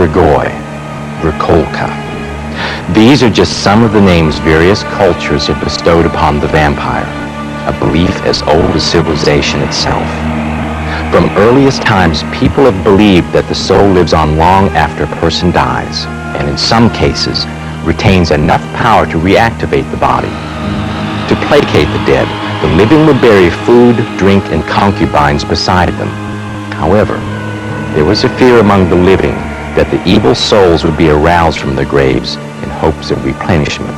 Dragoi, Drakolka. These are just some of the names various cultures have bestowed upon the vampire, a belief as old as civilization itself. From earliest times, people have believed that the soul lives on long after a person dies, and in some cases, retains enough power to reactivate the body. To placate the dead, the living would bury food, drink, and concubines beside them. However, there was a fear among the living that the evil souls would be aroused from their graves in hopes of replenishment,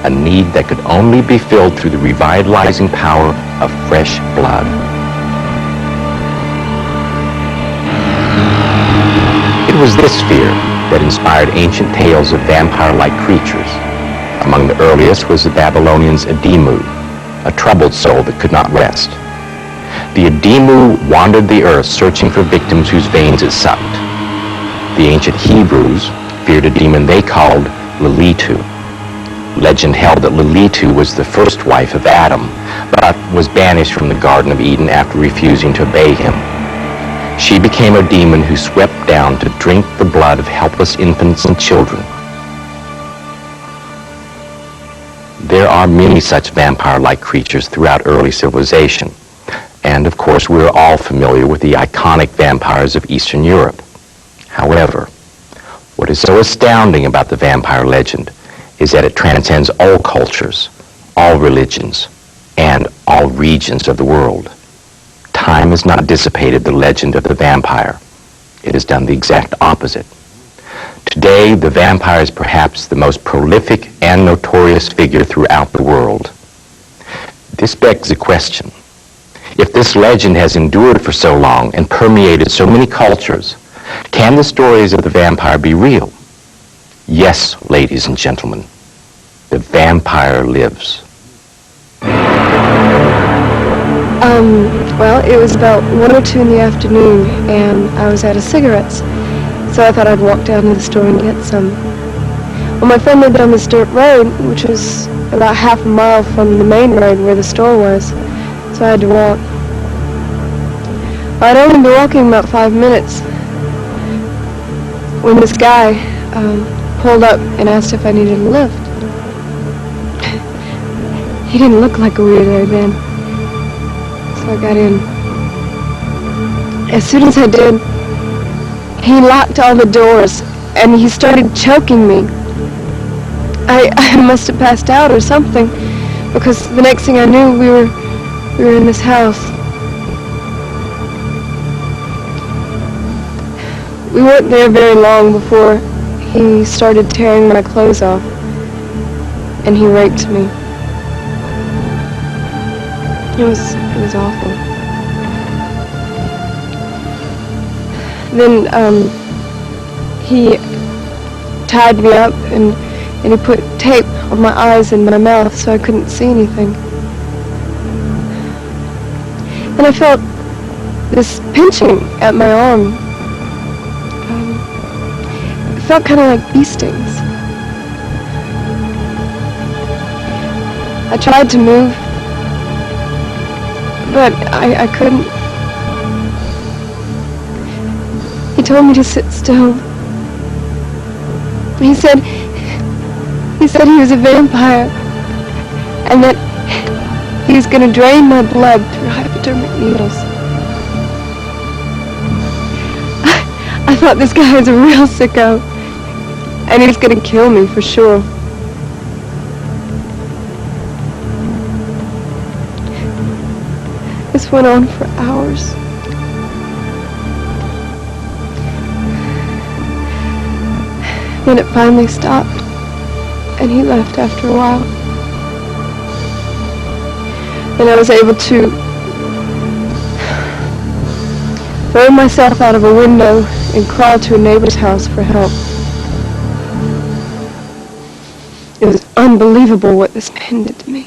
a need that could only be filled through the revitalizing power of fresh blood. It was this fear that inspired ancient tales of vampire-like creatures. Among the earliest was the Babylonians' Adimu, a troubled soul that could not rest. The Adimu wandered the earth searching for victims whose veins it sucked. The ancient Hebrews feared a demon they called Lilitu. Legend held that Lilitu was the first wife of Adam, but was banished from the Garden of Eden after refusing to obey him. She became a demon who swept down to drink the blood of helpless infants and children. There are many such vampire-like creatures throughout early civilization. And of course, we're all familiar with the iconic vampires of Eastern Europe. However, what is so astounding about the vampire legend is that it transcends all cultures, all religions, and all regions of the world. Time has not dissipated the legend of the vampire. It has done the exact opposite. Today, the vampire is perhaps the most prolific and notorious figure throughout the world. This begs the question: if this legend has endured for so long and permeated so many cultures, can the stories of the vampire be real? Yes, ladies and gentlemen, the vampire lives. Well, it was about 1 or 2 in the afternoon, and I was out of cigarettes, so I thought I'd walk down to the store and get some. Well, my friend lived on this dirt road, which was about half a mile from the main road where the store was, so I had to walk. I'd only been walking about 5 minutes when this guy pulled up and asked if I needed a lift. He didn't look like a weirdo then, so I got in. As soon as I did, he locked all the doors and he started choking me. I must have passed out or something, because the next thing I knew, we were in this house. We weren't there very long before he started tearing my clothes off, and he raped me. It was awful. Then he tied me up and he put tape on my eyes and my mouth so I couldn't see anything. And I felt this pinching at my arm. It felt kind of like bee stings. I tried to move, but I couldn't. He told me to sit still. He said he was a vampire, and that he was going to drain my blood through hypodermic needles. I thought this guy was a real sicko, and he was going to kill me for sure. This went on for hours. Then it finally stopped, and he left after a while. Then I was able to throw myself out of a window and crawl to a neighbor's house for help. It was unbelievable what this man did to me.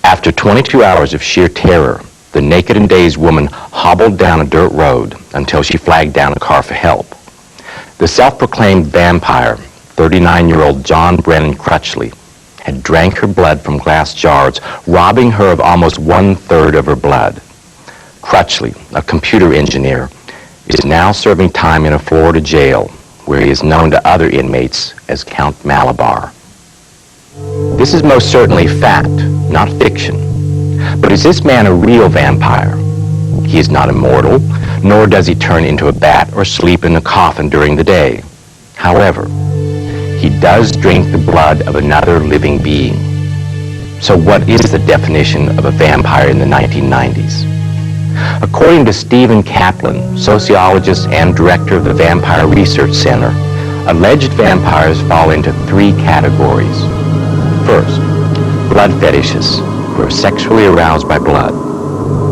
After 22 hours of sheer terror, the naked and dazed woman hobbled down a dirt road until she flagged down a car for help. The self-proclaimed vampire, 39-year-old John Brennan Crutchley, had drank her blood from glass jars, robbing her of almost 1/3 of her blood. Crutchley, a computer engineer, is now serving time in a Florida jail, where he is known to other inmates as Count Malabar. This is most certainly fact, not fiction. But is this man a real vampire? He is not immortal, nor does he turn into a bat or sleep in a coffin during the day. However, he does drink the blood of another living being. So what is the definition of a vampire in the 1990s? According to Stephen Kaplan, sociologist and director of the Vampire Research Center, alleged vampires fall into three categories. First, blood fetishists, who are sexually aroused by blood.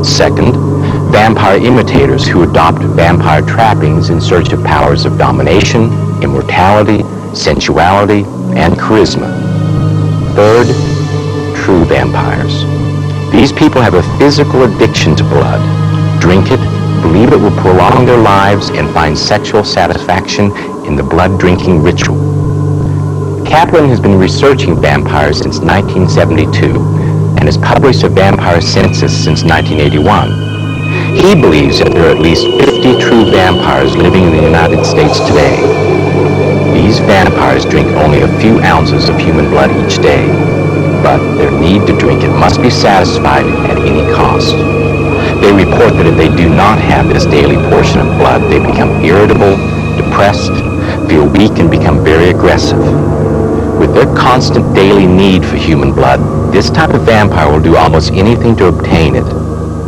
Second, vampire imitators who adopt vampire trappings in search of powers of domination, immortality, sensuality, and charisma. Third, true vampires. These people have a physical addiction to blood, drink it, believe it will prolong their lives, and find sexual satisfaction in the blood-drinking ritual. Kaplan has been researching vampires since 1972 and has published a vampire census since 1981. He believes that there are at least 50 true vampires living in the United States today. These vampires drink only a few ounces of human blood each day, but their need to drink it must be satisfied at any cost. They report that if they do not have this daily portion of blood, they become irritable, depressed, feel weak, and become very aggressive. With their constant daily need for human blood, this type of vampire will do almost anything to obtain it.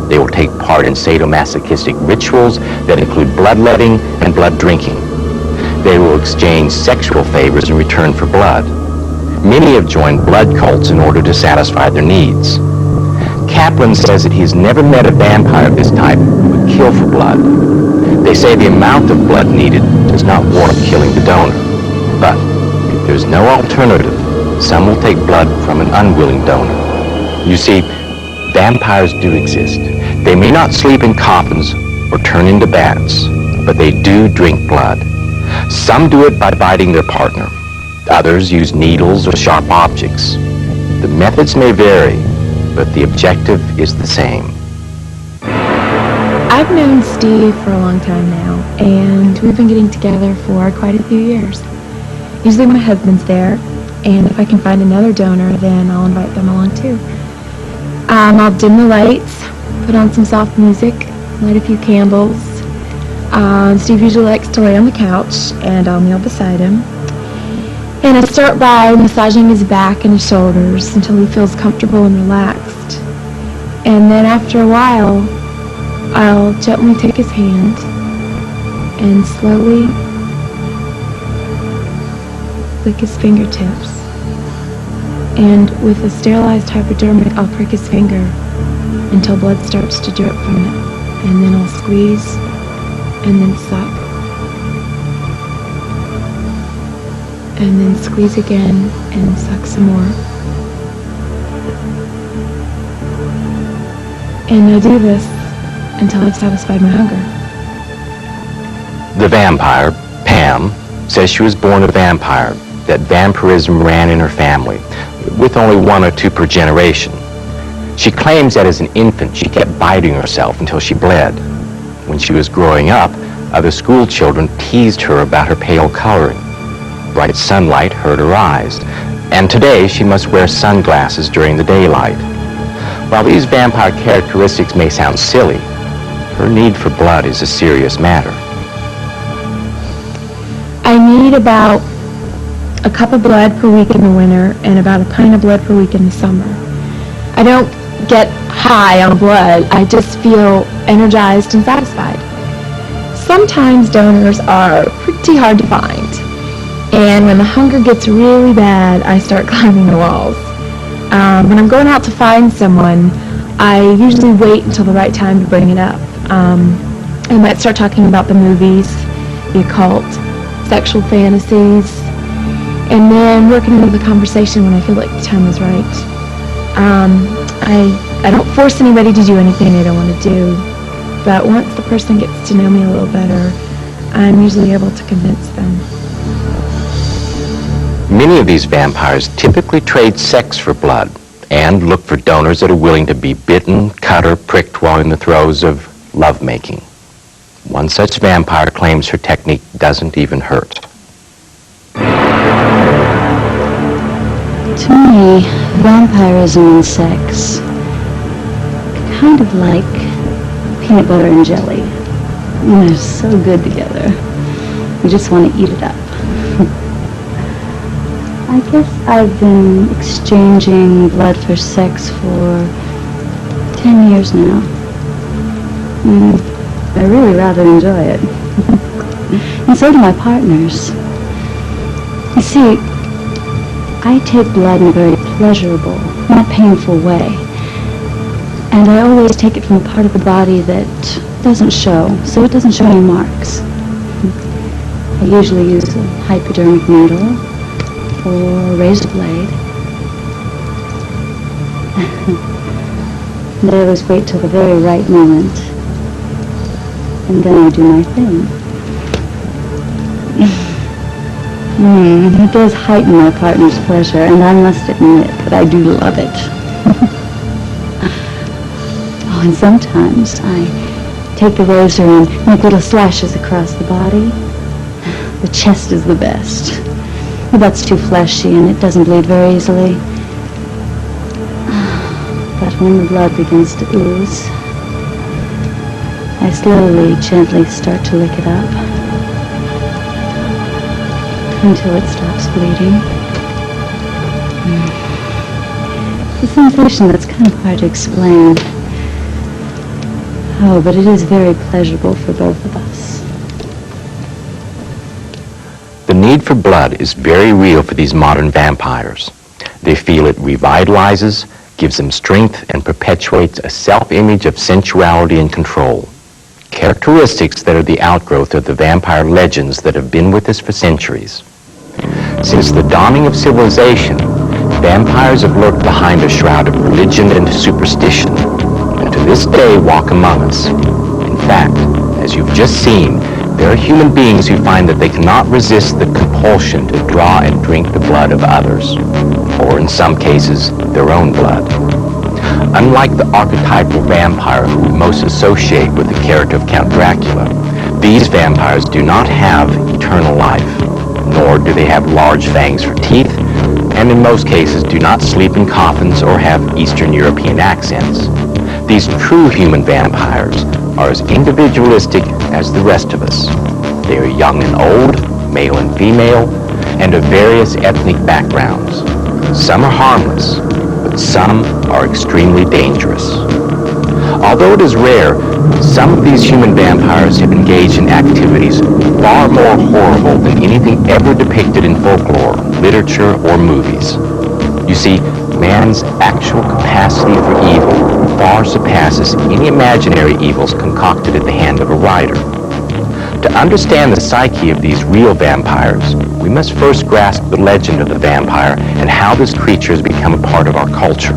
They will take part in sadomasochistic rituals that include bloodletting and blood drinking. They will exchange sexual favors in return for blood. Many have joined blood cults in order to satisfy their needs. Kaplan says that he's never met a vampire of this type who would kill for blood. They say the amount of blood needed does not warrant killing the donor. But if there's no alternative, some will take blood from an unwilling donor. You see, vampires do exist. They may not sleep in coffins or turn into bats, but they do drink blood. Some do it by biting their partner. Others use needles or sharp objects. The methods may vary, but the objective is the same. I've known Steve for a long time now, and we've been getting together for quite a few years. Usually my husband's there, and if I can find another donor, then I'll invite them along too. I'll dim the lights, put on some soft music, light a few candles. Steve usually likes to lay on the couch, and I'll kneel beside him. And I start by massaging his back and his shoulders until he feels comfortable and relaxed. And then after a while, I'll gently take his hand and slowly lick his fingertips. And with a sterilized hypodermic, I'll prick his finger until blood starts to drip from it. And then I'll squeeze and then suck. And then squeeze again and suck some more. And I do this until I've satisfied my hunger. The vampire, Pam, says she was born a vampire, that vampirism ran in her family, with only 1 or 2 per generation. She claims that as an infant she kept biting herself until she bled. When she was growing up, other school children teased her about her pale coloring. Bright sunlight hurt her eyes, and today she must wear sunglasses during the daylight. While these vampire characteristics may sound silly, her need for blood is a serious matter. I need about a cup of blood per week in the winter and about a pint of blood per week in the summer. I don't get high on blood, I just feel energized and satisfied. Sometimes donors are pretty hard to find. And when the hunger gets really bad, I start climbing the walls. When I'm going out to find someone, I usually wait until the right time to bring it up. I might start talking about the movies, the occult, sexual fantasies, and then working into the conversation when I feel like the time is right. I don't force anybody to do anything they don't want to do, but once the person gets to know me a little better, I'm usually able to convince them. Many of these vampires typically trade sex for blood and look for donors that are willing to be bitten, cut, or pricked while in the throes of lovemaking. One such vampire claims her technique doesn't even hurt. To me, vampirism and sex, kind of like peanut butter and jelly. They're so good together. You just want to eat it up. I guess I've been exchanging blood for sex for 10 years now. I really rather enjoy it. And so do my partners. You see, I take blood in a very pleasurable, not painful way. And I always take it from a part of the body that doesn't show, so it doesn't show any marks. I usually use a hypodermic needle or a razor blade. And I always wait till the very right moment. And then I do my thing. It does heighten my partner's pleasure, and I must admit that I do love it. Oh, and sometimes I take the razor and make little slashes across the body. The chest is the best. Well, that's too fleshy, and it doesn't bleed very easily. But when the blood begins to ooze, I slowly, gently start to lick it up until it stops bleeding. It's a sensation that's kind of hard to explain. Oh, but it is very pleasurable for both of us. The need for blood is very real for these modern vampires. They feel it revitalizes, gives them strength, and perpetuates a self-image of sensuality and control. Characteristics that are the outgrowth of the vampire legends that have been with us for centuries. Since the dawning of civilization, vampires have lurked behind a shroud of religion and superstition, and to this day walk among us. In fact, as you've just seen, there are human beings who find that they cannot resist the compulsion to draw and drink the blood of others, or in some cases, their own blood. Unlike the archetypal vampire who we most associate with the character of Count Dracula, these vampires do not have eternal life, nor do they have large fangs for teeth, and in most cases do not sleep in coffins or have Eastern European accents. These true human vampires are as individualistic as the rest of us. They are young and old, male and female, and of various ethnic backgrounds. Some are harmless, but some are extremely dangerous. Although it is rare, some of these human vampires have engaged in activities far more horrible than anything ever depicted in folklore, literature, or movies. You see, man's actual capacity for evil far surpasses any imaginary evils concocted at the hand of a writer. To understand the psyche of these real vampires, we must first grasp the legend of the vampire and how this creature has become a part of our culture.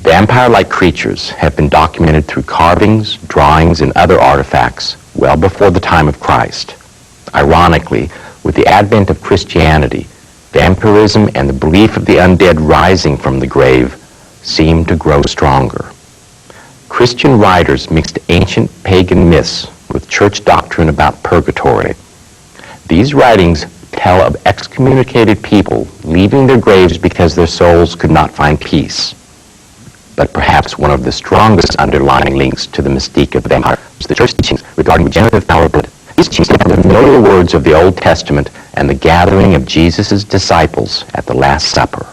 Vampire-like creatures have been documented through carvings, drawings, and other artifacts well before the time of Christ. Ironically, with the advent of Christianity, vampirism and the belief of the undead rising from the grave seemed to grow stronger. Christian writers mixed ancient pagan myths with church doctrine about purgatory. These writings tell of excommunicated people leaving their graves because their souls could not find peace. But perhaps one of the strongest underlying links to the mystique of the vampire is the church teachings regarding regenerative power of blood. These teachings stem from the familiar words of the Old Testament and the gathering of Jesus' disciples at the Last Supper.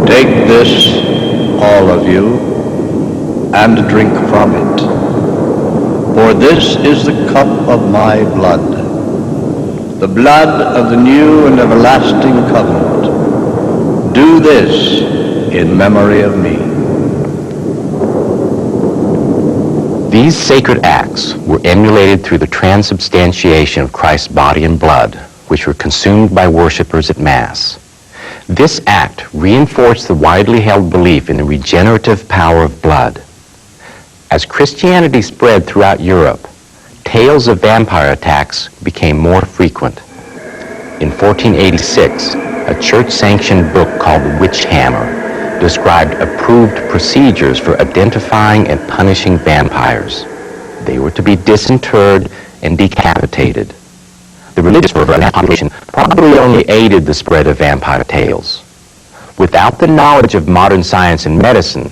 Take this, all of you, and drink from it. For this is the cup of my blood, the blood of the new and everlasting covenant. Do this in memory of me. These sacred acts were emulated through the transubstantiation of Christ's body and blood, which were consumed by worshipers at Mass. This act reinforced the widely held belief in the regenerative power of blood. As Christianity spread throughout Europe, tales of vampire attacks became more frequent. In 1486, a church-sanctioned book called The Witch Hammer described approved procedures for identifying and punishing vampires. They were to be disinterred and decapitated. The religious fervor of that population probably only aided the spread of vampire tales. Without the knowledge of modern science and medicine,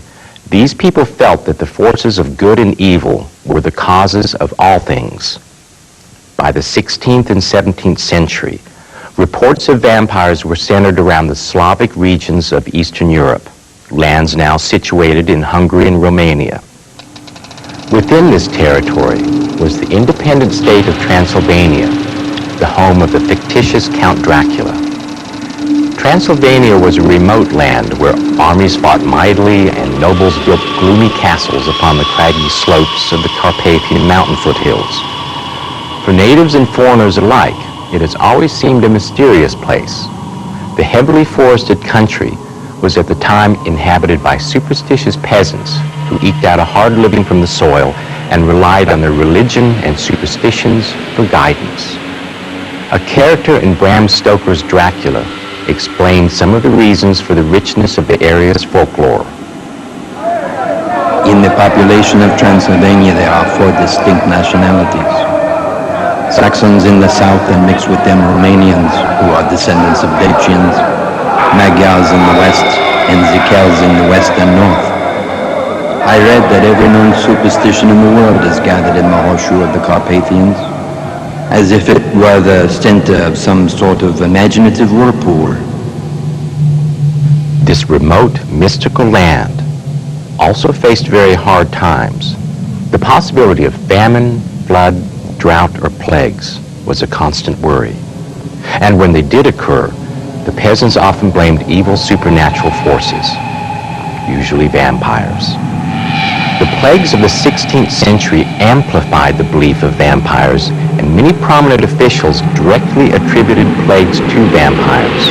these people felt that the forces of good and evil were the causes of all things. By the 16th and 17th century, reports of vampires were centered around the Slavic regions of Eastern Europe, lands now situated in Hungary and Romania. Within this territory was the independent state of Transylvania, the home of the fictitious Count Dracula. Transylvania was a remote land where armies fought mightily and nobles built gloomy castles upon the craggy slopes of the Carpathian mountain foothills. For natives and foreigners alike, it has always seemed a mysterious place. The heavily forested country was at the time inhabited by superstitious peasants who eked out a hard living from the soil and relied on their religion and superstitions for guidance. A character in Bram Stoker's Dracula explained some of the reasons for the richness of the area's folklore. In the population of Transylvania, there are 4 distinct nationalities. Saxons in the south and mixed with them Romanians, who are descendants of Dacians, Magyars in the west, and Zikels in the west and north. I read that every known superstition in the world is gathered in the horseshoe of the Carpathians, as if it were the center of some sort of imaginative whirlpool. This remote, mystical land also faced very hard times. The possibility of famine, flood, drought, or plagues was a constant worry. And when they did occur, the peasants often blamed evil supernatural forces, usually vampires. The plagues of the 16th century amplified the belief of vampires, and many prominent officials directly attributed plagues to vampires.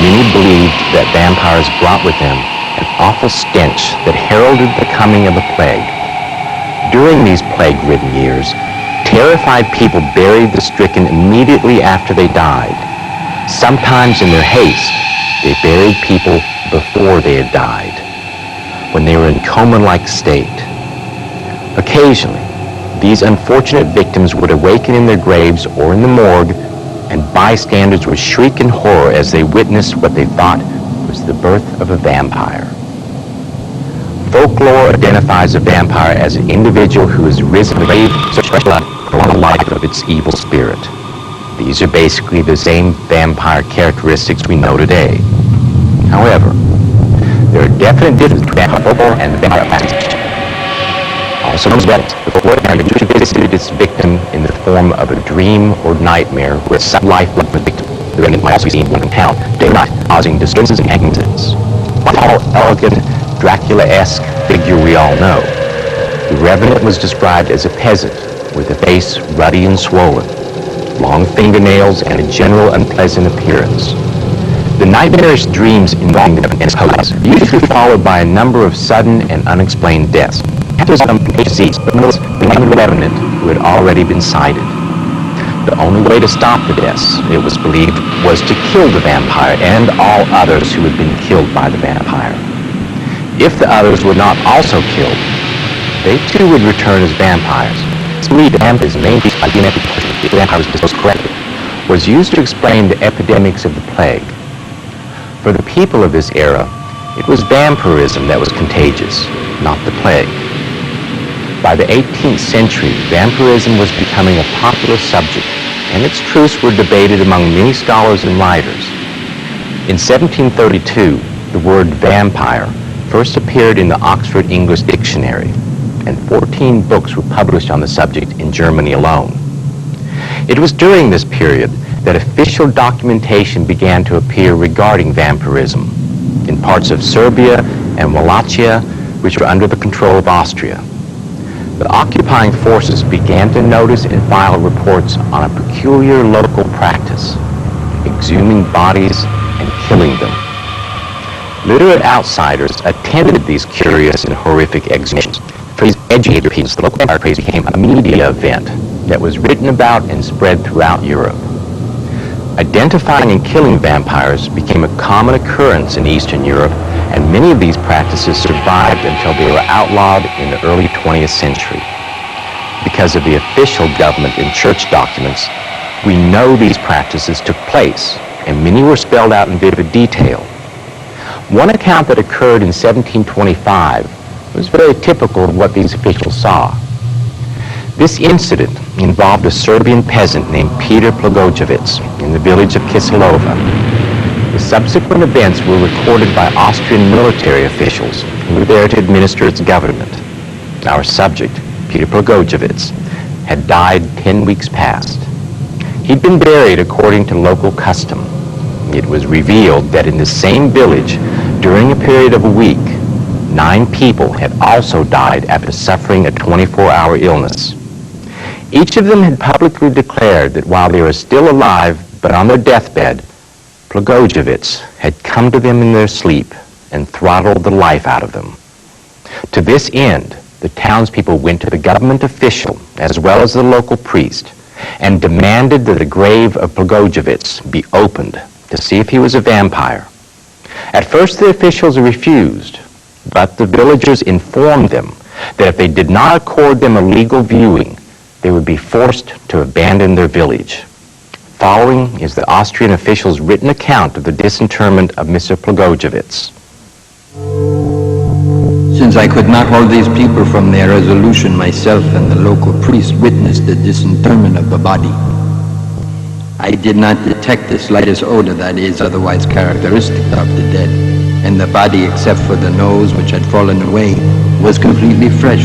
Many believed that vampires brought with them an awful stench that heralded the coming of a plague. During these plague-ridden years, terrified people buried the stricken immediately after they died. Sometimes in their haste, they buried people before they had died, when they were in coma-like state. Occasionally, these unfortunate victims would awaken in their graves or in the morgue, and bystanders would shriek in horror as they witnessed what they thought was the birth of a vampire. Folklore identifies a vampire as an individual who has risen to brave such blood for the life of its evil spirit. These are basically the same vampire characteristics we know today. However, there are definite differences between vampire folklore and vampire fascination. Also known as Weddings, the folklore narrative usually visited its victim in the form of a dream or nightmare where some life left the victim. The remnant might also be seen in town day or night, causing disturbances and accidents. One tall, elegant, Dracula-esque figure we all know. The revenant was described as a peasant with a face ruddy and swollen, long fingernails, and a general unpleasant appearance. The nightmarish dreams involving them and his hosts are usually followed by a number of sudden and unexplained deaths. After some disease, but most the revenant who had already been sighted. The only way to stop the deaths, it was believed, was to kill the vampire and all others who had been killed by the vampire. If the others were not also killed, they too would return as vampires. It's believed that vampire's main piece of genetic portion, if the vampire was disposed correctly, was used to explain the epidemics of the plague. For the people of this era, it was vampirism that was contagious, not the plague. By the 18th century, vampirism was becoming a popular subject, and its truths were debated among many scholars and writers. In 1732, the word vampire first appeared in the Oxford English Dictionary, and 14 books were published on the subject in Germany alone. It was during this period that official documentation began to appear regarding vampirism in parts of Serbia and Wallachia, which were under the control of Austria. The occupying forces began to notice and file reports on a peculiar local practice, exhuming bodies and killing them. Literate outsiders attended these curious and horrific exhumations. For these educated people, the local vampire craze became a media event that was written about and spread throughout Europe. Identifying and killing vampires became a common occurrence in Eastern Europe, and many of these practices survived until they were outlawed in the early 20th century. Because of the official government and church documents, we know these practices took place, and many were spelled out in vivid detail. One account that occurred in 1725 was very typical of what these officials saw. This incident involved a Serbian peasant named Peter Plagojevich in the village of Kisilova. The subsequent events were recorded by Austrian military officials who were there to administer its government. Our subject, Peter Plagojevich, had died 10 weeks past. He'd been buried according to local custom. It was revealed that in the same village, during a period of a week, 9 people had also died after suffering a 24-hour illness. Each of them had publicly declared that while they were still alive, but on their deathbed, Plagojevich had come to them in their sleep and throttled the life out of them. To this end, the townspeople went to the government official, as well as the local priest, and demanded that the grave of Plagojevich be opened to see if he was a vampire. At first, the officials refused, but the villagers informed them that if they did not accord them a legal viewing, they would be forced to abandon their village. Following is the Austrian officials' written account of the disinterment of Mr. Plagojevich. Since I could not hold these people from their resolution, myself and the local priest witnessed the disinterment of the body. I did not detect the slightest odor that is otherwise characteristic of the dead, and the body, except for the nose which had fallen away, was completely fresh.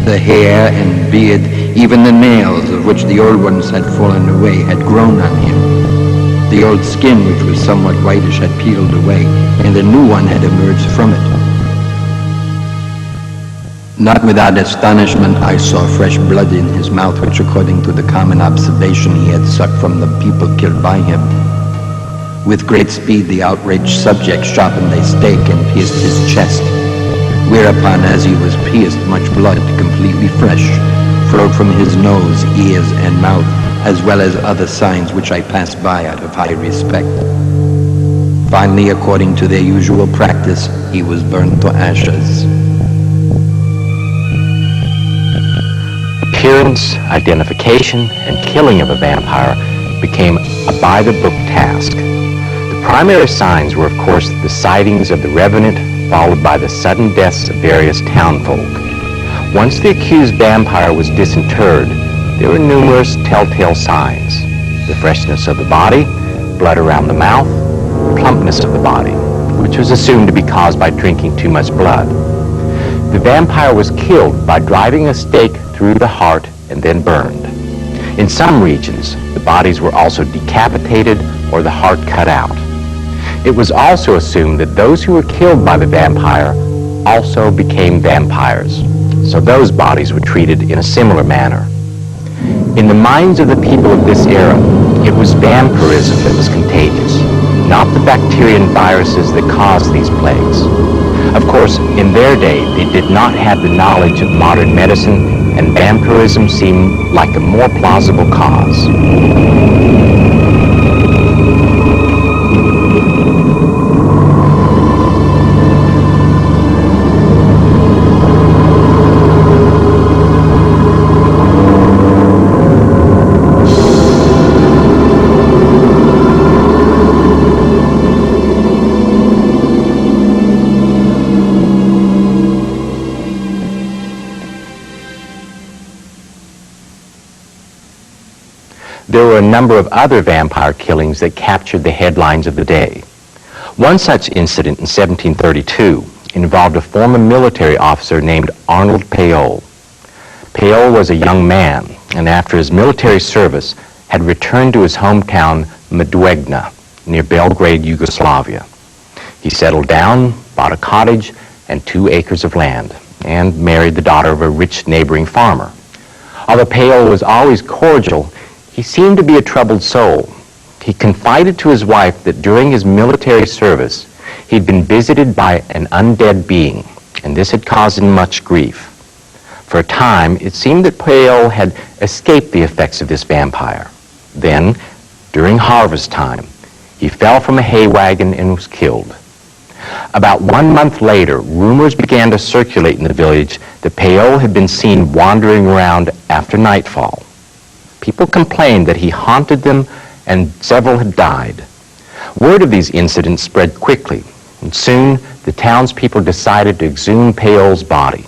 The hair and beard, even the nails of which the old ones had fallen away, had grown on him. The old skin, which was somewhat whitish, had peeled away, and a new one had emerged from it. Not without astonishment, I saw fresh blood in his mouth, which, according to the common observation, he had sucked from the people killed by him. With great speed, the outraged subject sharpened a stake and pierced his chest, whereupon, as he was pierced, much blood, completely fresh, flowed from his nose, ears, and mouth, as well as other signs which I passed by out of high respect. Finally, according to their usual practice, he was burned to ashes. Appearance, identification, and killing of a vampire became a by-the-book task. The primary signs were, of course, the sightings of the revenant, followed by the sudden deaths of various townfolk. Once the accused vampire was disinterred, there were numerous telltale signs: the freshness of the body, blood around the mouth, plumpness of the body, which was assumed to be caused by drinking too much blood. The vampire was killed by driving a stake through the heart and then burned. In some regions, the bodies were also decapitated or the heart cut out. It was also assumed that those who were killed by the vampire also became vampires, so those bodies were treated in a similar manner. In the minds of the people of this era, it was vampirism that was contagious, not the bacteria and viruses that caused these plagues. Of course, in their day, they did not have the knowledge of modern medicine, and vampirism seemed like a more plausible cause. There were a number of other vampire killings that captured the headlines of the day. One such incident in 1732 involved a former military officer named Arnold Paole. Paole was a young man, and after his military service, had returned to his hometown Medwegna, near Belgrade, Yugoslavia. He settled down, bought a cottage and 2 acres of land, and married the daughter of a rich neighboring farmer. Although Paole was always cordial, he seemed to be a troubled soul. He confided to his wife that during his military service, he'd been visited by an undead being, and this had caused him much grief. For a time, it seemed that Paole had escaped the effects of this vampire. Then, during harvest time, he fell from a hay wagon and was killed. About 1 month later, rumors began to circulate in the village that Paole had been seen wandering around after nightfall. People complained that he haunted them, and several had died. Word of these incidents spread quickly, and soon the townspeople decided to exhume Paole's body.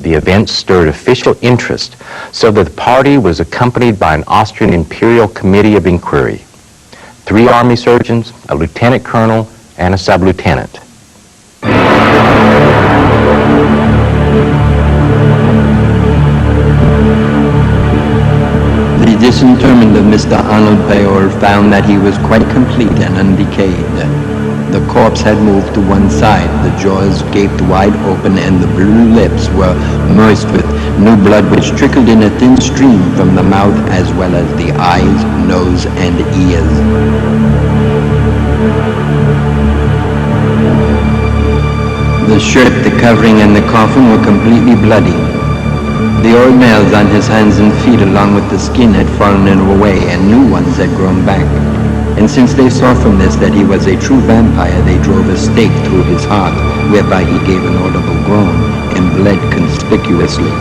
The event stirred official interest, so that the party was accompanied by an Austrian Imperial Committee of Inquiry, 3 army surgeons, a lieutenant colonel, and a sub-lieutenant. The disinterment of Mr. Arnold Paole found that he was quite complete and undecayed. The corpse had moved to one side, the jaws gaped wide open, and the blue lips were moist with new blood which trickled in a thin stream from the mouth as well as the eyes, nose, and ears. The shirt, the covering, and the coffin were completely bloody. The old nails on his hands and feet along with the skin had fallen away, and new ones had grown back. And since they saw from this that he was a true vampire, they drove a stake through his heart, whereby he gave an audible groan and bled conspicuously.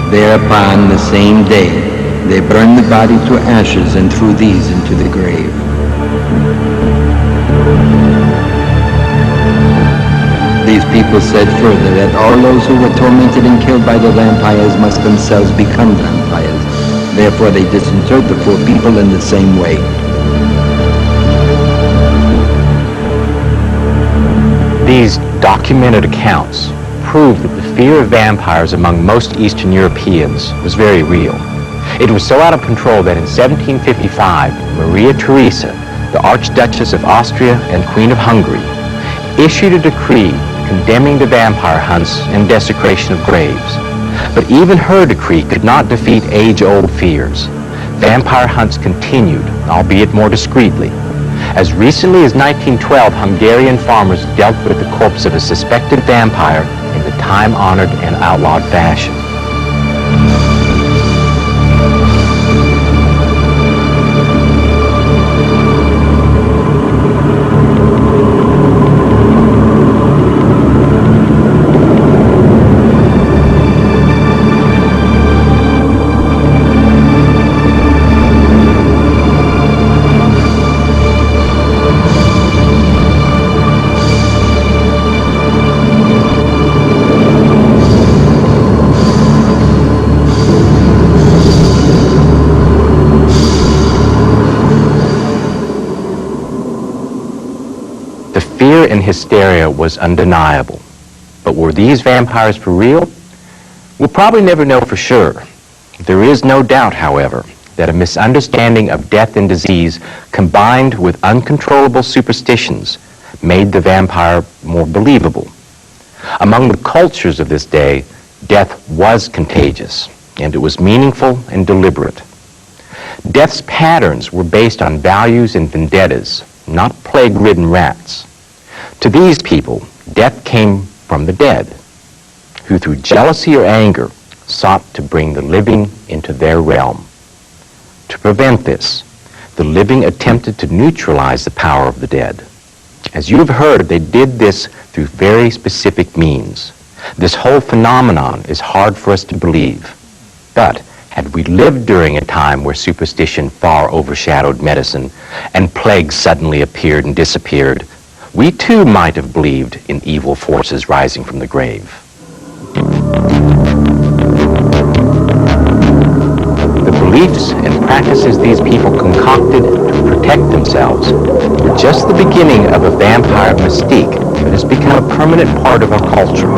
Thereupon, the same day, they burned the body to ashes and threw these into the grave. These people said further that all those who were tormented and killed by the vampires must themselves become vampires. Therefore, they disinterred the poor people in the same way. These documented accounts prove that the fear of vampires among most Eastern Europeans was very real. It was so out of control that in 1755, Maria Theresa, the Archduchess of Austria and Queen of Hungary, issued a decree condemning the vampire hunts and desecration of graves. But even her decree could not defeat age-old fears. Vampire hunts continued, albeit more discreetly. As recently as 1912, Hungarian farmers dealt with the corpse of a suspected vampire in the time-honored and outlawed fashion. And hysteria was undeniable. But were these vampires for real? We'll probably never know for sure. There is no doubt, however, that a misunderstanding of death and disease combined with uncontrollable superstitions made the vampire more believable. Among the cultures of this day, death was contagious, and it was meaningful and deliberate. Death's patterns were based on values and vendettas, not plague-ridden rats. To these people, death came from the dead, who through jealousy or anger sought to bring the living into their realm. To prevent this, the living attempted to neutralize the power of the dead. As you have heard, they did this through very specific means. This whole phenomenon is hard for us to believe. But had we lived during a time where superstition far overshadowed medicine and plagues suddenly appeared and disappeared, we too might have believed in evil forces rising from the grave. The beliefs and practices these people concocted to protect themselves were just the beginning of a vampire mystique that has become a permanent part of our culture.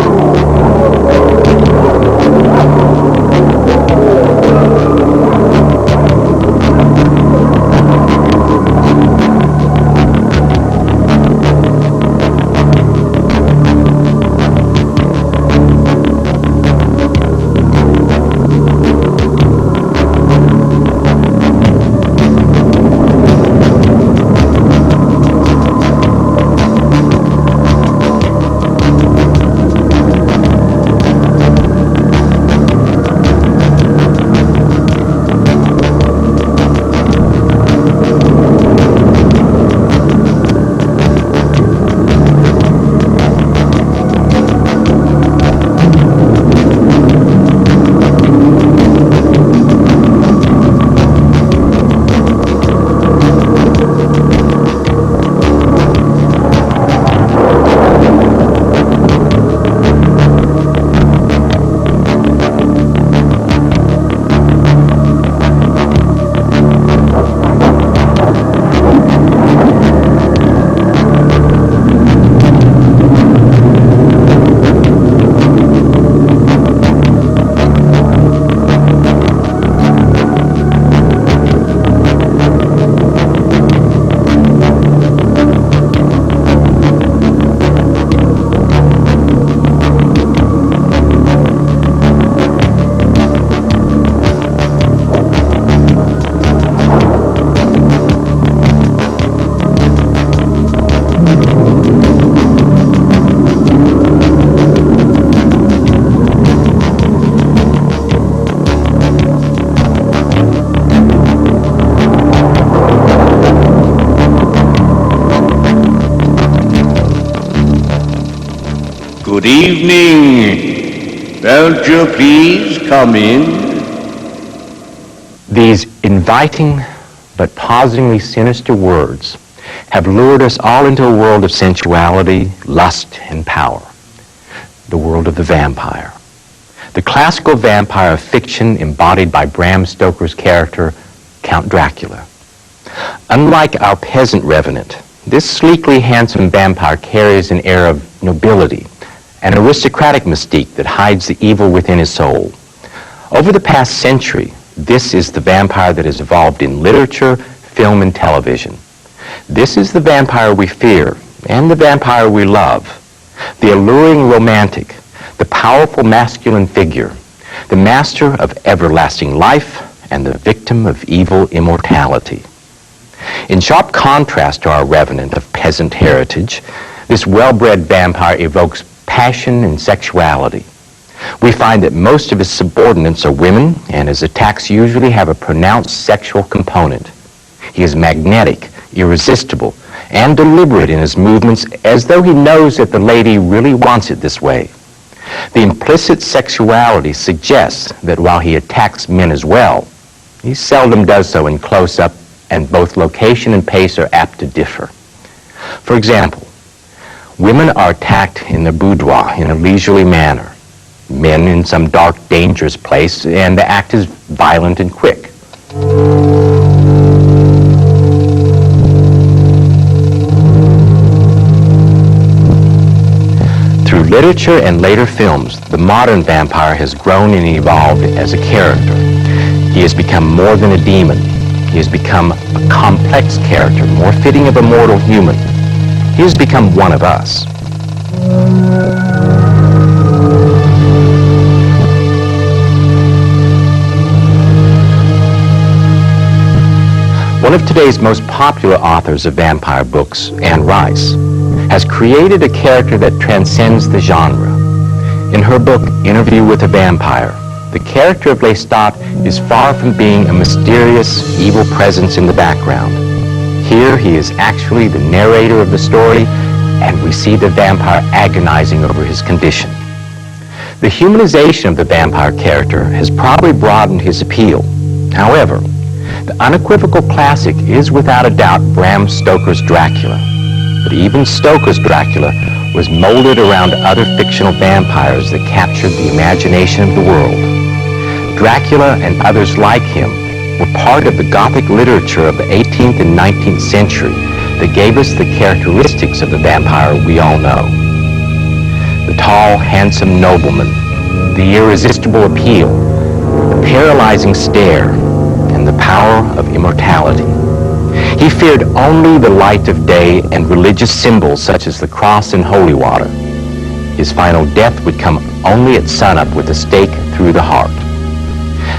Good evening. Won't you please come in? These inviting but positively sinister words have lured us all into a world of sensuality, lust, and power. The world of the vampire. The classical vampire of fiction embodied by Bram Stoker's character, Count Dracula. Unlike our peasant revenant, this sleekly handsome vampire carries an air of nobility, an aristocratic mystique that hides the evil within his soul. Over the past century, this is the vampire that has evolved in literature, film, and television. This is the vampire we fear and the vampire we love. The alluring romantic, the powerful masculine figure, the master of everlasting life, and the victim of evil immortality. In sharp contrast to our revenant of peasant heritage, this well-bred vampire evokes passion and sexuality. We find that most of his subordinates are women, and his attacks usually have a pronounced sexual component. He is magnetic, irresistible, and deliberate in his movements, as though he knows that the lady really wants it this way. The implicit sexuality suggests that while he attacks men as well, he seldom does so in close-up, and both location and pace are apt to differ. For example, women are attacked in the boudoir in a leisurely manner, men in some dark, dangerous place, and the act is violent and quick. Through literature and later films, the modern vampire has grown and evolved as a character. He has become more than a demon. He has become a complex character, more fitting of a mortal human. He has become one of us. One of today's most popular authors of vampire books, Anne Rice, has created a character that transcends the genre. In her book, Interview with a Vampire, the character of Lestat is far from being a mysterious, evil presence in the background. Here he is actually the narrator of the story, and we see the vampire agonizing over his condition. The humanization of the vampire character has probably broadened his appeal. However, the unequivocal classic is without a doubt Bram Stoker's Dracula. But even Stoker's Dracula was molded around other fictional vampires that captured the imagination of the world. Dracula and others like him were part of the Gothic literature of the 18th and 19th century that gave us the characteristics of the vampire we all know. The tall, handsome nobleman, the irresistible appeal, the paralyzing stare, and the power of immortality. He feared only the light of day and religious symbols such as the cross and holy water. His final death would come only at sunup with a stake through the heart.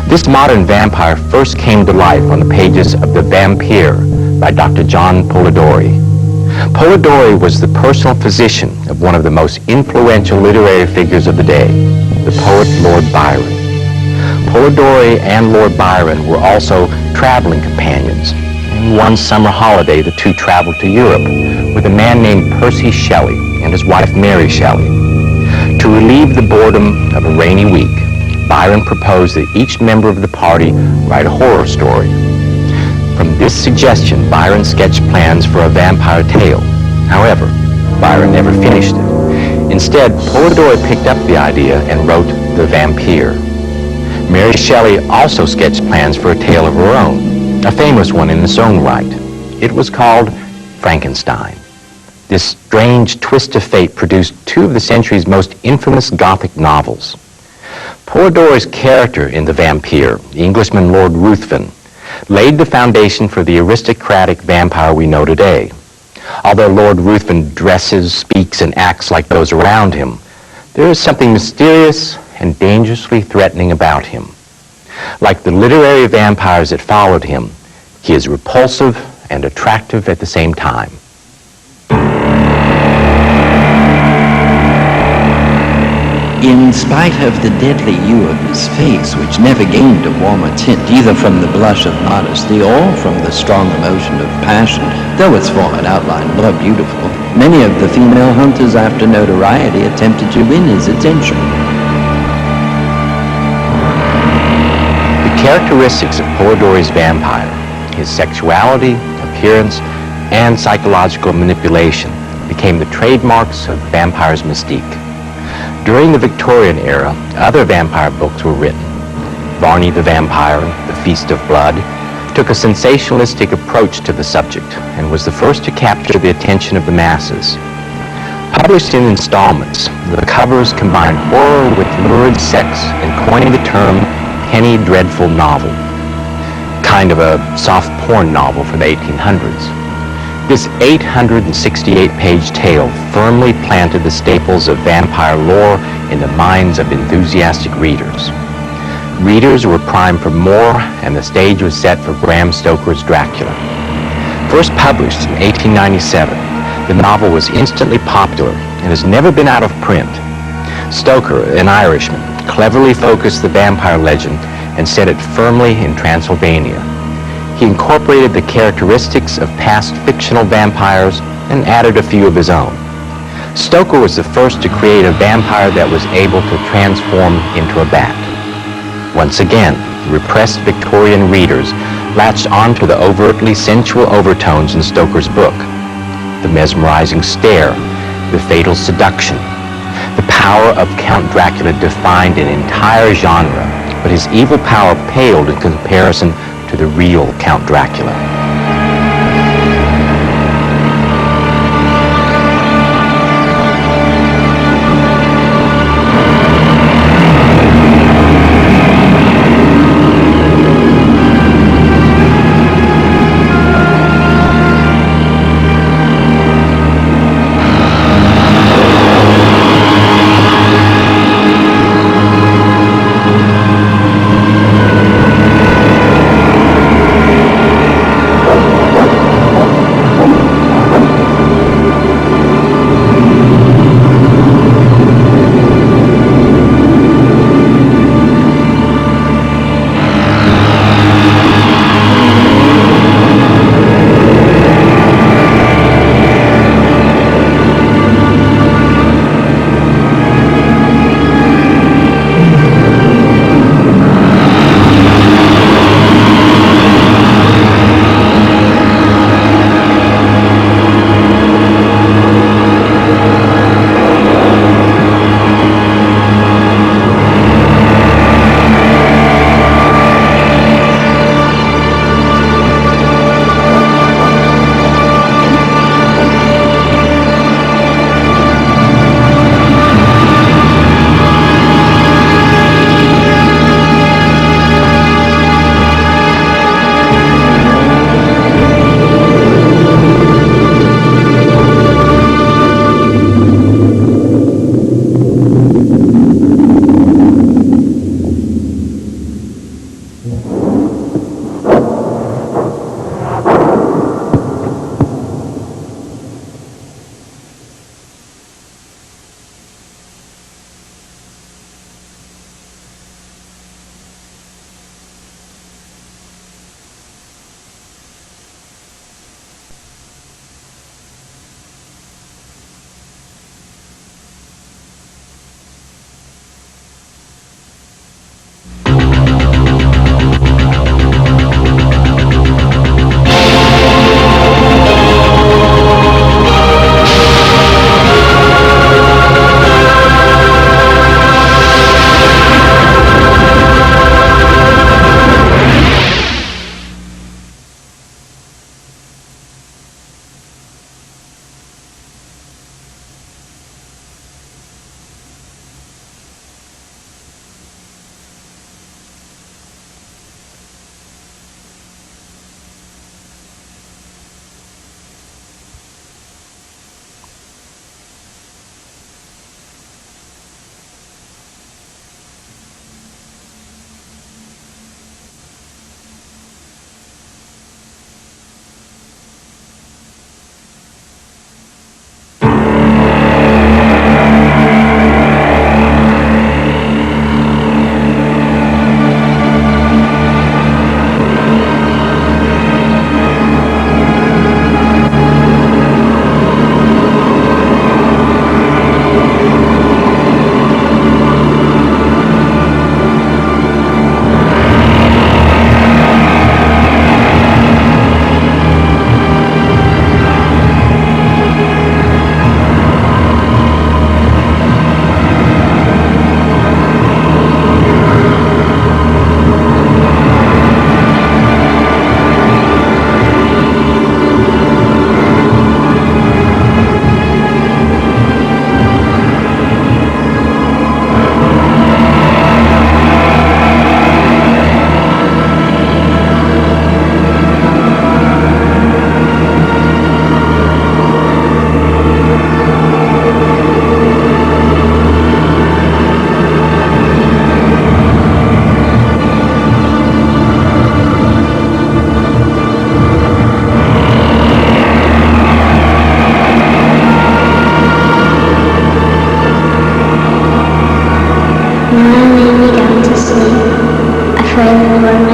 This modern vampire first came to life on the pages of The Vampire by Dr. John Polidori. Polidori was the personal physician of one of the most influential literary figures of the day, the poet Lord Byron. Polidori and Lord Byron were also traveling companions. And one summer holiday, the two traveled to Europe with a man named Percy Shelley and his wife Mary Shelley. To relieve the boredom of a rainy week, Byron proposed that each member of the party write a horror story. From this suggestion, Byron sketched plans for a vampire tale. However, Byron never finished it. Instead, Polidori picked up the idea and wrote The Vampire. Mary Shelley also sketched plans for a tale of her own, a famous one in its own right. It was called Frankenstein. This strange twist of fate produced two of the century's most infamous Gothic novels. Polidori's character in The Vampire, the Englishman Lord Ruthven, laid the foundation for the aristocratic vampire we know today. Although Lord Ruthven dresses, speaks, and acts like those around him, there is something mysterious and dangerously threatening about him. Like the literary vampires that followed him, he is repulsive and attractive at the same time. Who In spite of the deadly hue of his face, which never gained a warmer tint either from the blush of modesty or from the strong emotion of passion, though its form and outline were beautiful, many of the female hunters after notoriety attempted to win his attention. The characteristics of Polidori's vampire, his sexuality, appearance, and psychological manipulation, became the trademarks of vampire's mystique. During the Victorian era, other vampire books were written. Varney the Vampire, The Feast of Blood, took a sensationalistic approach to the subject and was the first to capture the attention of the masses. Published in installments, the covers combined horror with lurid sex and coined the term penny dreadful novel, kind of a soft porn novel for the 1800s. This 868-page tale firmly planted the staples of vampire lore in the minds of enthusiastic readers. Readers were primed for more, and the stage was set for Bram Stoker's Dracula. First published in 1897, the novel was instantly popular and has never been out of print. Stoker, an Irishman, cleverly focused the vampire legend and set it firmly in Transylvania. He incorporated the characteristics of past fictional vampires and added a few of his own. Stoker was the first to create a vampire that was able to transform into a bat. Once again, repressed Victorian readers latched onto the overtly sensual overtones in Stoker's book. The mesmerizing stare, the fatal seduction. The power of Count Dracula defined an entire genre, but his evil power paled in comparison to the real Count Dracula.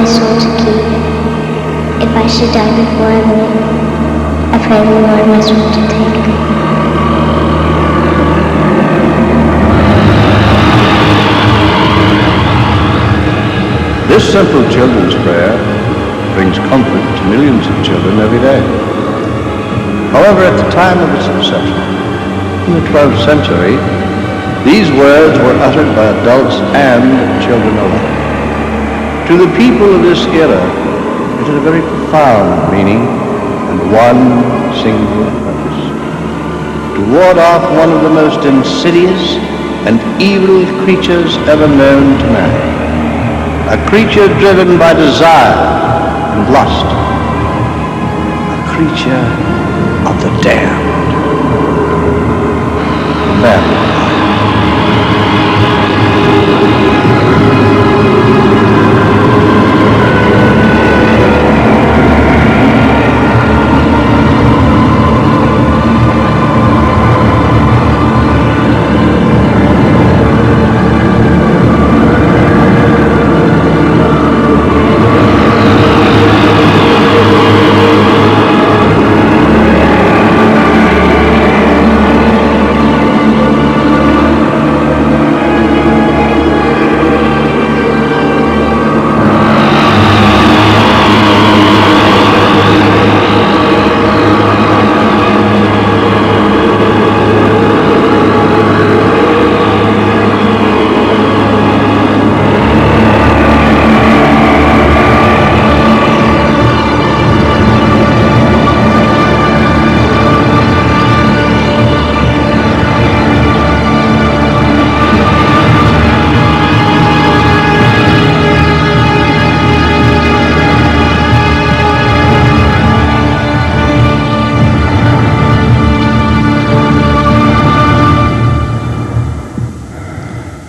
soul to keep. If I should die before I leave, I pray the Lord my soul to take me. This simple children's prayer brings comfort to millions of children every day. However, at the time of its inception, in the 12th century, these words were uttered by adults and children alike. To the people of this era, it had a very profound meaning and one single purpose: to ward off one of the most insidious and evil creatures ever known to man. A creature driven by desire and lust. A creature of the damned. Vampire.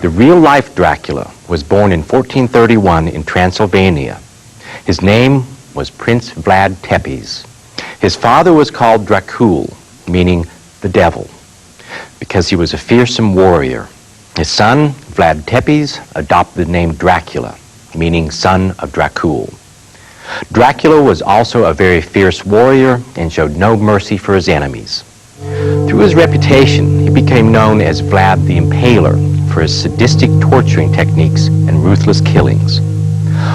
The real-life Dracula was born in 1431 in Transylvania. His name was Prince Vlad Tepes. His father was called Dracul, meaning the devil, because he was a fearsome warrior. His son, Vlad Tepes, adopted the name Dracula, meaning son of Dracul. Dracula was also a very fierce warrior and showed no mercy for his enemies. Through his reputation, he became known as Vlad the Impaler for his sadistic torturing techniques and ruthless killings.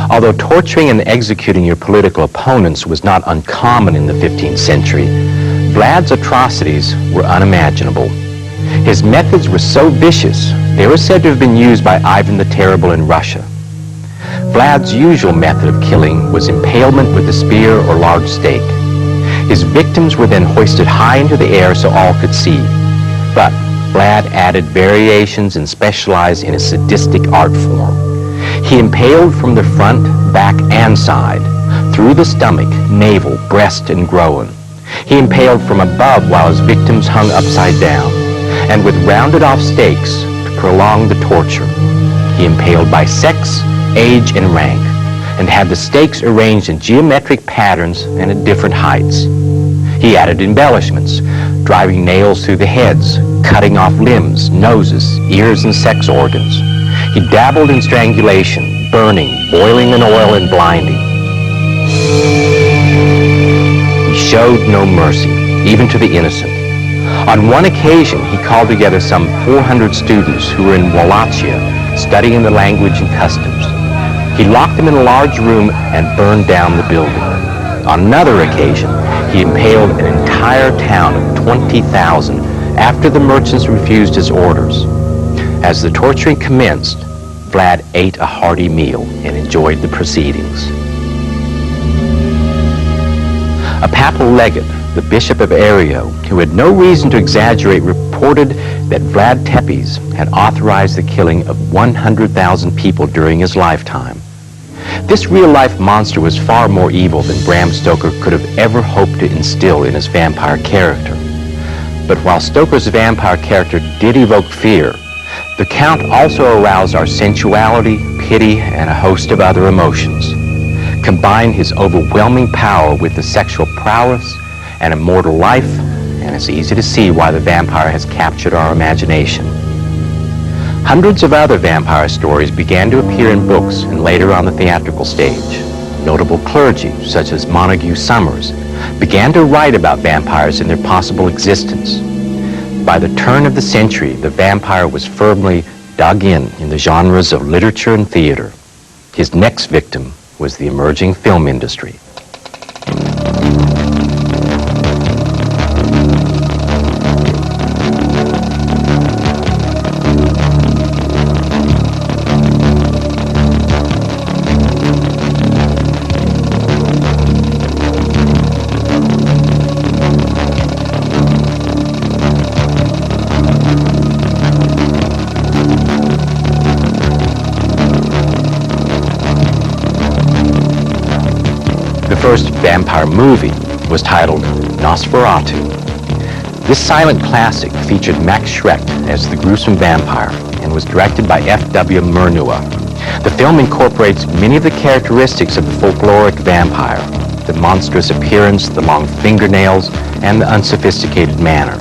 Although torturing and executing your political opponents was not uncommon in the 15th century, Vlad's atrocities were unimaginable. His methods were so vicious, they were said to have been used by Ivan the Terrible in Russia. Vlad's usual method of killing was impalement with a spear or large stake. His victims were then hoisted high into the air so all could see. But Vlad added variations and specialized in a sadistic art form. He impaled from the front, back, and side, through the stomach, navel, breast, and groin. He impaled from above while his victims hung upside down, and with rounded-off stakes to prolong the torture. He impaled by sex, age, and rank, and had the stakes arranged in geometric patterns and at different heights. He added embellishments, driving nails through the heads, cutting off limbs, noses, ears, and sex organs. He dabbled in strangulation, burning, boiling in oil, and blinding. He showed no mercy, even to the innocent. On one occasion, he called together some 400 students who were in Wallachia studying the language and customs. He locked them in a large room and burned down the building. On another occasion, he impaled an entire town of 20,000 after the merchants refused his orders. As the torturing commenced, Vlad ate a hearty meal and enjoyed the proceedings. A papal legate, the Bishop of Areo, who had no reason to exaggerate, reported that Vlad Tepes had authorized the killing of 100,000 people during his lifetime. This real-life monster was far more evil than Bram Stoker could have ever hoped to instill in his vampire character. But while Stoker's vampire character did evoke fear, the Count also aroused our sensuality, pity, and a host of other emotions. Combine his overwhelming power with the sexual prowess and immortal life, and it's easy to see why the vampire has captured our imagination. Hundreds of other vampire stories began to appear in books and later on the theatrical stage. notable clergy, such as Montague Summers, began to write about vampires and their possible existence. By the turn of the century, the vampire was firmly dug in the genres of literature and theater. His next victim was the emerging film industry. The first vampire movie was titled Nosferatu. This silent classic featured Max Schreck as the gruesome vampire and was directed by F.W. Murnau. The film incorporates many of the characteristics of the folkloric vampire, the monstrous appearance, the long fingernails, and the unsophisticated manner.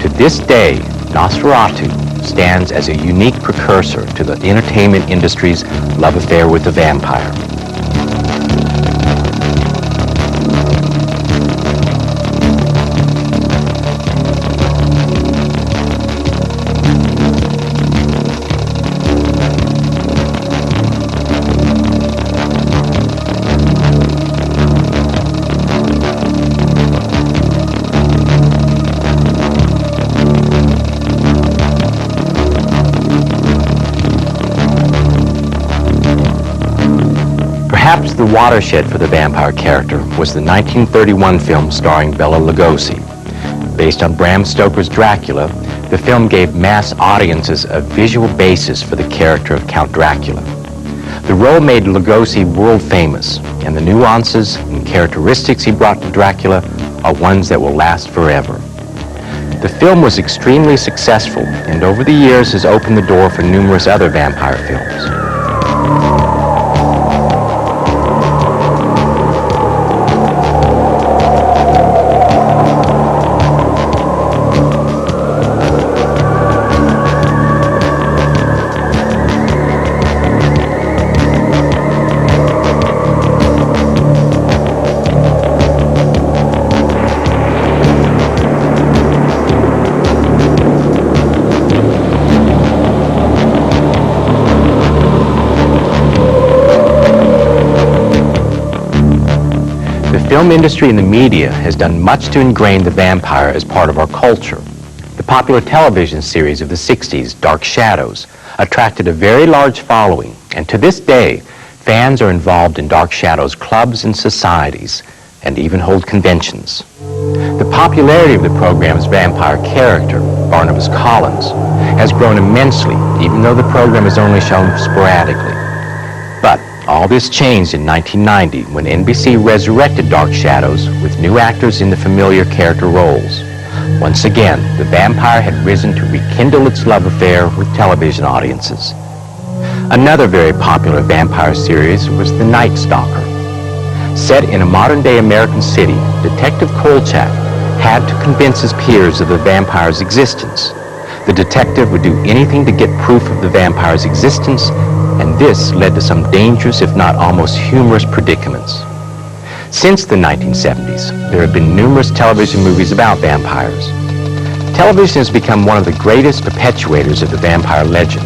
To this day, Nosferatu stands as a unique precursor to the entertainment industry's love affair with the vampire. Perhaps the watershed for the vampire character was the 1931 film starring Bela Lugosi. Based on Bram Stoker's Dracula, the film gave mass audiences a visual basis for the character of Count Dracula. The role made Lugosi world famous, and the nuances and characteristics he brought to Dracula are ones that will last forever. The film was extremely successful, and over the years has opened the door for numerous other vampire films. The film industry and the media has done much to ingrain the vampire as part of our culture. The popular television series of the 60s, Dark Shadows, attracted a very large following, and to this day, fans are involved in Dark Shadows clubs and societies, and even hold conventions. The popularity of the program's vampire character, Barnabas Collins, has grown immensely, even though the program is only shown sporadically. But all this changed in 1990 when NBC resurrected Dark Shadows with new actors in the familiar character roles. Once again, the vampire had risen to rekindle its love affair with television audiences. Another very popular vampire series was The Night Stalker. Set in a modern-day American city, Detective Kolchak had to convince his peers of the vampire's existence. The detective would do anything to get proof of the vampire's existence, and this led to some dangerous, if not almost humorous, predicaments. Since the 1970s, there have been numerous television movies about vampires. Television has become one of the greatest perpetuators of the vampire legend.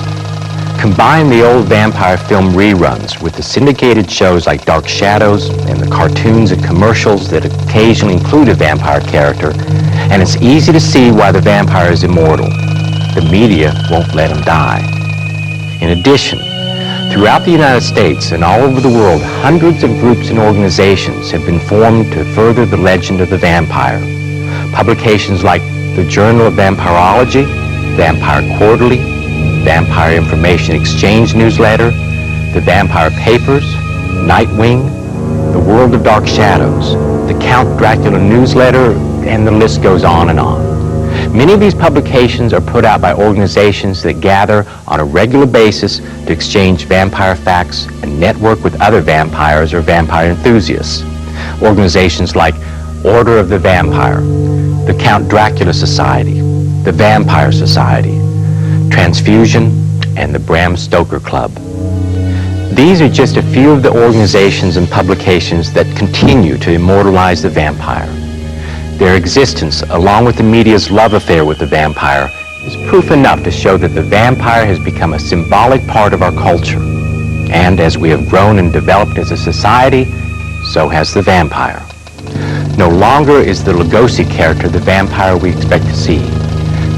Combine the old vampire film reruns with the syndicated shows like Dark Shadows and the cartoons and commercials that occasionally include a vampire character, and it's easy to see why the vampire is immortal. The media won't let him die. In addition, throughout the United States and all over the world, hundreds of groups and organizations have been formed to further the legend of the vampire. Publications like the Journal of Vampirology, Vampire Quarterly, Vampire Information Exchange Newsletter, the Vampire Papers, Nightwing, the World of Dark Shadows, the Count Dracula Newsletter, and the list goes on and on. Many of these publications are put out by organizations that gather on a regular basis to exchange vampire facts and network with other vampires or vampire enthusiasts. Organizations like Order of the Vampire, the Count Dracula Society, the Vampire Society, Transfusion, and the Bram Stoker Club. These are just a few of the organizations and publications that continue to immortalize the vampire. Their existence, along with the media's love affair with the vampire, is proof enough to show that the vampire has become a symbolic part of our culture. And as we have grown and developed as a society, so has the vampire. No longer is the Lugosi character the vampire we expect to see.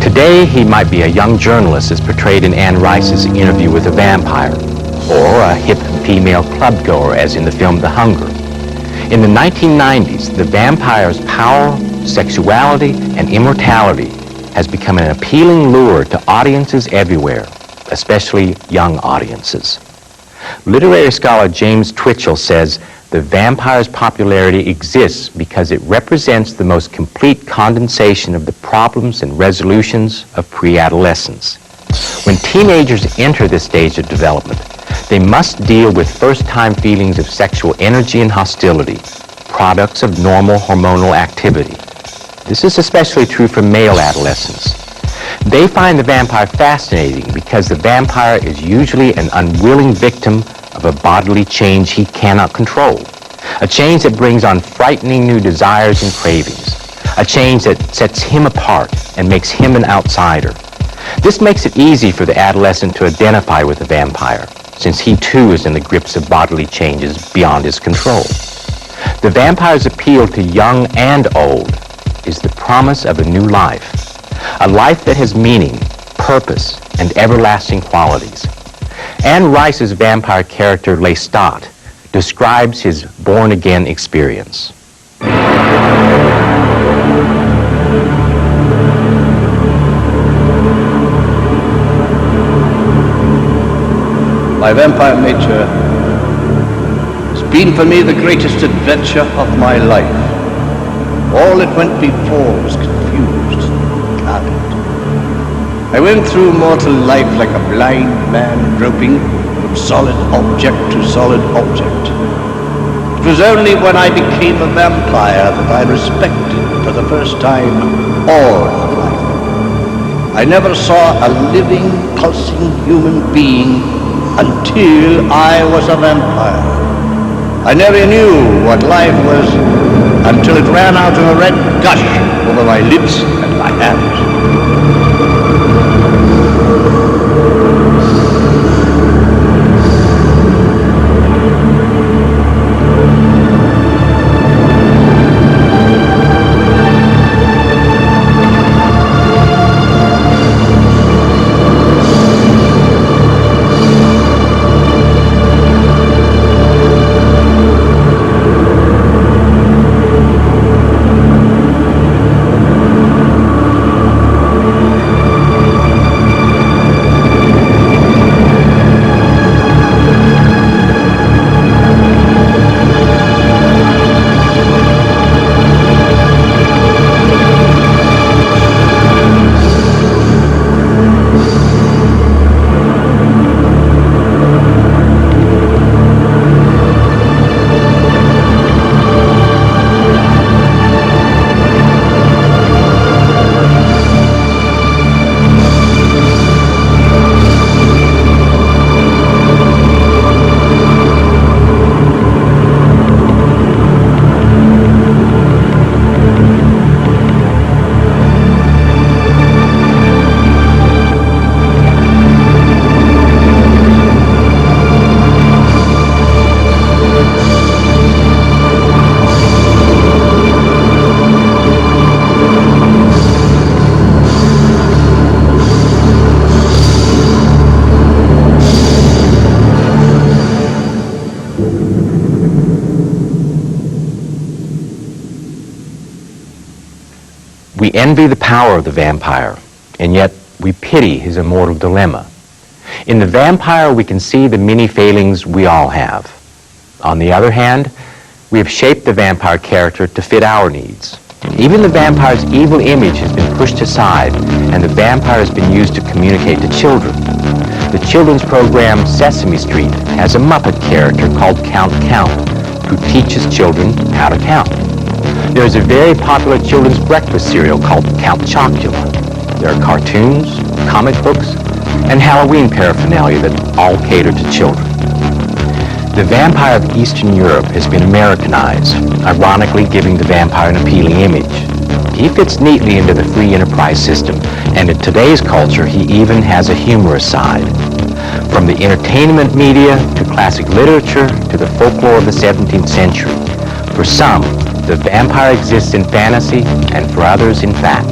Today, he might be a young journalist as portrayed in Anne Rice's Interview with a Vampire, or a hip female clubgoer as in the film The Hunger. In the 1990s, the vampire's power, sexuality, and immortality has become an appealing lure to audiences everywhere, especially young audiences. Literary scholar James Twitchell says the vampire's popularity exists because it represents the most complete condensation of the problems and resolutions of pre-adolescence. When teenagers enter this stage of development, they must deal with first-time feelings of sexual energy and hostility, products of normal hormonal activity. This is especially true for male adolescents. They find the vampire fascinating because the vampire is usually an unwilling victim of a bodily change he cannot control, a change that brings on frightening new desires and cravings, a change that sets him apart and makes him an outsider. This makes it easy for the adolescent to identify with the vampire, since he too is in the grips of bodily changes beyond his control. The vampire's appeal to young and old is the promise of a new life, a life that has meaning, purpose, and everlasting qualities. Anne Rice's vampire character Lestat describes his born-again experience. My vampire nature has been for me the greatest adventure of my life. All that went before was confused and clouded. I went through mortal life like a blind man groping from solid object to solid object. It was only when I became a vampire that I respected for the first time all of life. I never saw a living, pulsing human being until I was a vampire. I never knew what life was until it ran out in a red gush over my lips and my hands. We envy the power of the vampire, and yet we pity his immortal dilemma. In the vampire, we can see the many failings we all have. On the other hand, we have shaped the vampire character to fit our needs. Even the vampire's evil image has been pushed aside, and the vampire has been used to communicate to children. The children's program Sesame Street has a Muppet character called Count, who teaches children how to count. There is a very popular children's breakfast cereal called Count Chocula. There are cartoons, comic books, and Halloween paraphernalia that all cater to children. The vampire of Eastern Europe has been Americanized, ironically giving the vampire an appealing image. He fits neatly into the free enterprise system, and in today's culture, he even has a humorous side. From the entertainment media to classic literature to the folklore of the 17th century, for some, the vampire exists in fantasy, and for others, in fact.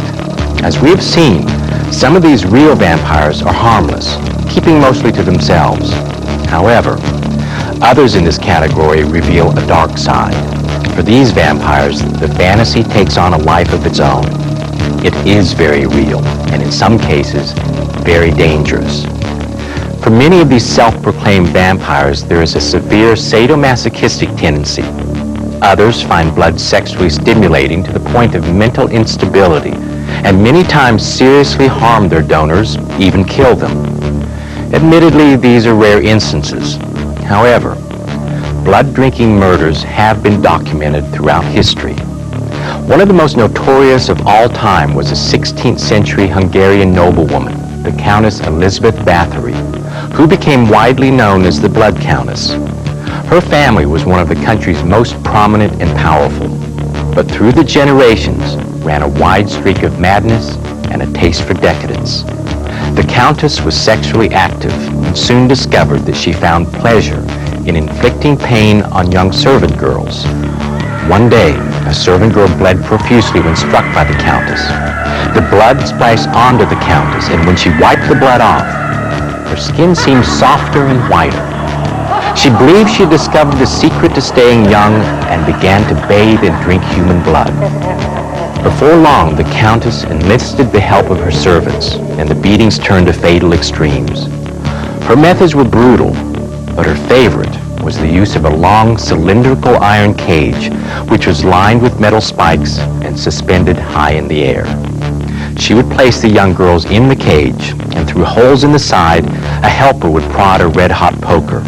As we have seen, some of these real vampires are harmless, keeping mostly to themselves. However, others in this category reveal a dark side. For these vampires, the fantasy takes on a life of its own. It is very real, and in some cases, very dangerous. For many of these self-proclaimed vampires, there is a severe sadomasochistic tendency. Others find blood sexually stimulating to the point of mental instability, and many times seriously harm their donors, even kill them. Admittedly, these are rare instances. However, blood-drinking murders have been documented throughout history. One of the most notorious of all time was a 16th century Hungarian noblewoman, the Countess Elizabeth Bathory, who became widely known as the Blood Countess. Her family was one of the country's most prominent and powerful, but through the generations ran a wide streak of madness and a taste for decadence. The Countess was sexually active and soon discovered that she found pleasure in inflicting pain on young servant girls. One day, a servant girl bled profusely when struck by the Countess. The blood splashed onto the Countess, and when she wiped the blood off, her skin seemed softer and whiter. She believed she had discovered the secret to staying young and began to bathe and drink human blood. Before long, the Countess enlisted the help of her servants, and the beatings turned to fatal extremes. Her methods were brutal, but her favorite was the use of a long cylindrical iron cage, which was lined with metal spikes and suspended high in the air. She would place the young girls in the cage, and through holes in the side, a helper would prod a red-hot poker.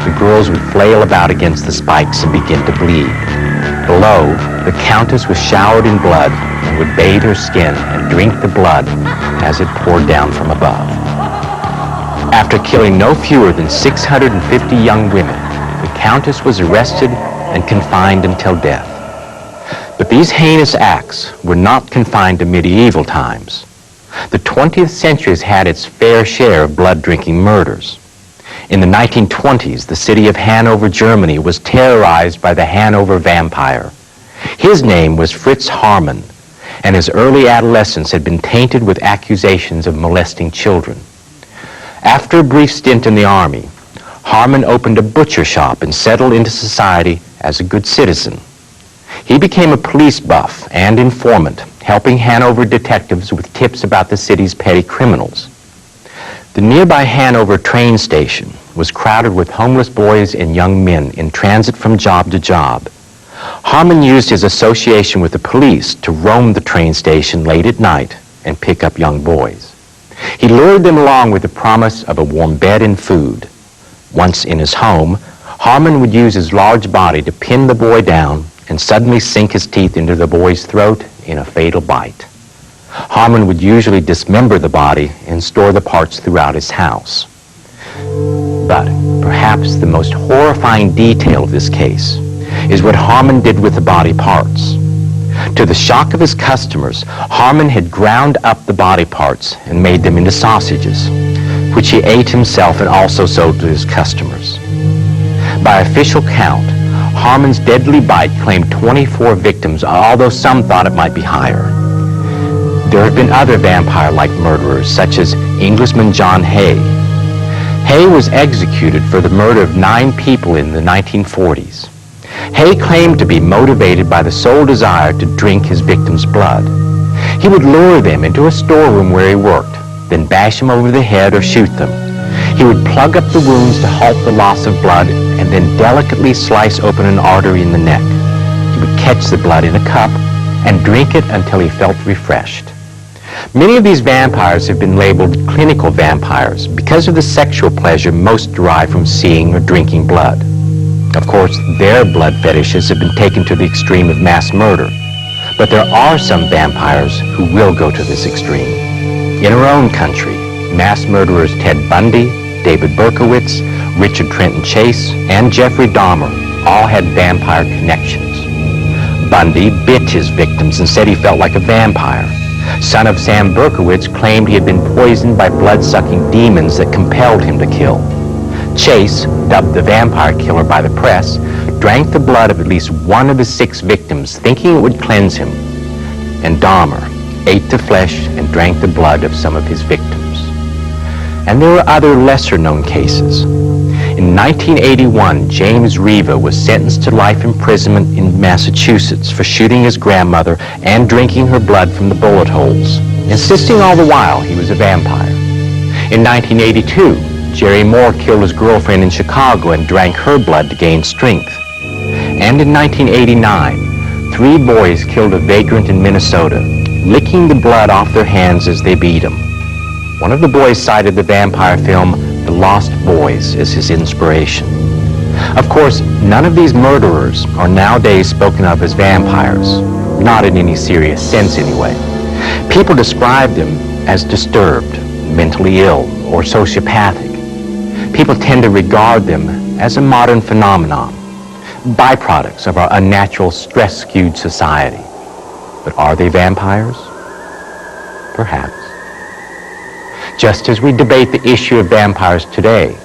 The girls would flail about against the spikes and begin to bleed. Below, the Countess was showered in blood and would bathe her skin and drink the blood as it poured down from above. After killing no fewer than 650 young women, the Countess was arrested and confined until death. But these heinous acts were not confined to medieval times. The 20th century has had its fair share of blood-drinking murders. In the 1920s, the city of Hanover, Germany was terrorized by the Hanover vampire. His name was Fritz Haarmann, and his early adolescence had been tainted with accusations of molesting children. After a brief stint in the army, Haarmann opened a butcher shop and settled into society as a good citizen. He became a police buff and informant, helping Hanover detectives with tips about the city's petty criminals. The nearby Hanover train station was crowded with homeless boys and young men in transit from job to job. Haarmann used his association with the police to roam the train station late at night and pick up young boys. He lured them along with the promise of a warm bed and food. Once in his home, Haarmann would use his large body to pin the boy down and suddenly sink his teeth into the boy's throat in a fatal bite. Haarmann would usually dismember the body and store the parts throughout his house. But perhaps the most horrifying detail of this case is what Haarmann did with the body parts. To the shock of his customers, Haarmann had ground up the body parts and made them into sausages, which he ate himself and also sold to his customers. By official count, Haarmann's deadly bite claimed 24 victims, although some thought it might be higher. There have been other vampire-like murderers, such as Englishman John Hay. Hay was executed for the murder of 9 people in the 1940s. Hay claimed to be motivated by the sole desire to drink his victims' blood. He would lure them into a storeroom where he worked, then bash them over the head or shoot them. He would plug up the wounds to halt the loss of blood and then delicately slice open an artery in the neck. He would catch the blood in a cup and drink it until he felt refreshed. Many of these vampires have been labeled clinical vampires because of the sexual pleasure most derive from seeing or drinking blood. Of course, their blood fetishes have been taken to the extreme of mass murder, but there are some vampires who will go to this extreme. In our own country, mass murderers Ted Bundy, David Berkowitz, Richard Trenton Chase, and Jeffrey Dahmer all had vampire connections. Bundy bit his victims and said he felt like a vampire. Son of Sam Berkowitz claimed he had been poisoned by blood-sucking demons that compelled him to kill. Chase, dubbed the vampire killer by the press, drank the blood of at least one of his 6 victims, thinking it would cleanse him. And Dahmer ate the flesh and drank the blood of some of his victims. And there were other lesser-known cases. In 1981, James Riva was sentenced to life imprisonment in Massachusetts for shooting his grandmother and drinking her blood from the bullet holes, insisting all the while he was a vampire. In 1982, Jerry Moore killed his girlfriend in Chicago and drank her blood to gain strength. And in 1989, 3 boys killed a vagrant in Minnesota, licking the blood off their hands as they beat him. One of the boys cited the vampire film The Lost Boys as his inspiration. Of course, none of these murderers are nowadays spoken of as vampires, not in any serious sense anyway. People describe them as disturbed, mentally ill, or sociopathic. People tend to regard them as a modern phenomenon, byproducts of our unnatural, stress-skewed society. But are they vampires? Perhaps. Just as we debate the issue of vampires today,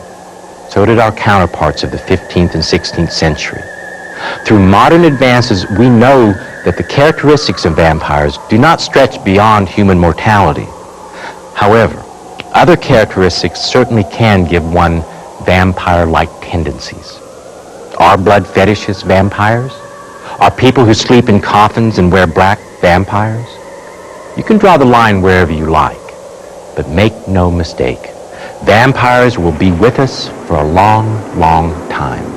so did our counterparts of the 15th and 16th century. Through modern advances, we know that the characteristics of vampires do not stretch beyond human mortality. However, other characteristics certainly can give one vampire-like tendencies. Are blood fetishists vampires? Are people who sleep in coffins and wear black vampires? You can draw the line wherever you like. But make no mistake, vampires will be with us for a long, long time.